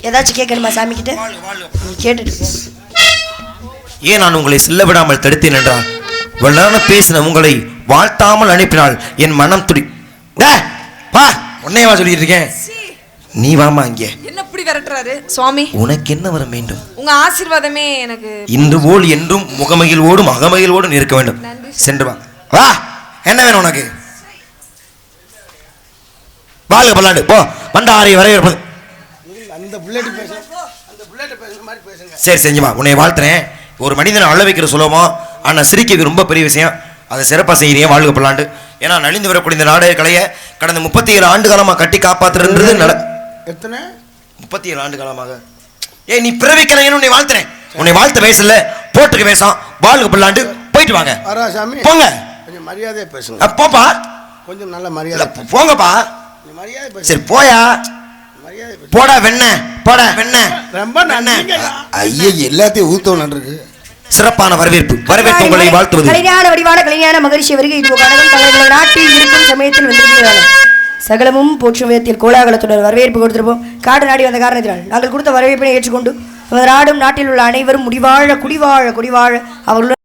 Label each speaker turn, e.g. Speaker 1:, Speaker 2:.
Speaker 1: ஏதாச்சும் கேட்கணுமா சாமி கிட்ட? கேட்டுட்டு போ.
Speaker 2: ஏன் நான் உங்களை செல்ல விடாமல் தடுத்தேன் என்றால் வல்லான பேசின உங்களை வாழ்த்தாமல் அனுப்பினால் என் மனம் துடி. வா, உன்னையவா சொல்லிட்டு இருக்கேன். நீ வாமா இங்கே.
Speaker 3: என்ன இப்படி விரட்டுறாரு சுவாமி?
Speaker 2: உனக்கு என்ன வர வேண்டும்?
Speaker 3: உங்க ஆசீர்வாதமே எனக்கு.
Speaker 2: இன்று போல் என்றும் முகமகிழ்வோடும் அகமகிழ்வோடும் இருக்க வேண்டும். சென்று வா. வா, என்ன வேணும் உனக்கு? வாழ்க பல்லாண்டு. போ, வண்டாரை வரவேற்பது. சரி செஞ்சுமா, உன்னை வாழ்த்துறேன். ஒரு மனிதனை அழ வைக்கிற சுலபம், ஆனால் சிரிக்கிறது ரொம்ப பெரிய விஷயம். அதை சிறப்பாக செய்கிறீங்க. வாழ்க பல்லாண்டு. ஏன்னா நலிந்து வரக்கூடிய இந்த நாடக கலையை கடந்த 37 ஆண்டு காலமாக கட்டி காப்பாற்றுறது.
Speaker 4: எத்தனை
Speaker 2: 37 ஆண்டு காலமாக. நீ பிறவி கலைஞன்னு உன்னை வாழ்த்துறேன். உன்னை வாழ்த்த வயசுல போட்டுக்க வேஷம். வாழ்க பல்லாண்டு. போயிட்டு வாங்க. போங்க.
Speaker 4: கொஞ்சம் மரியாதையா பேசுங்க.
Speaker 2: போப்பா.
Speaker 4: கொஞ்சம் நல்ல மரியாதை
Speaker 2: போங்கப்பா.
Speaker 4: மரியாதை.
Speaker 2: சரி போயா. போடா வெண்ண. போடா வெண்ண.
Speaker 4: ரொம்ப நன்மை. ஐயே, எல்லாத்தையும் ஊத்தணும் இருக்கு.
Speaker 2: சிறப்பான வரவேற்பு. வரவேற்பு உங்களை வாழ்த்துவது.
Speaker 1: கலைஞான வடிவான கலைஞான மகிழ்ச்சி வருகை. இப்போ கடவுள் தங்கள் நாட்டில் இருக்கும் சமயத்தில் வந்திருக்கிறார்கள். சகலமும் போற்றும் விதத்தில் கோலாகலத்துடன் வரவேற்பு கொடுத்திருப்போம். காடு நாடி வந்த காரணத்தினால் நாங்கள் கொடுத்த வரவேற்பினை ஏற்றுக்கொண்டு நாடும் நாட்டில் உள்ள அனைவரும் முடிவாழ குடிவாழ அவர்களுடன்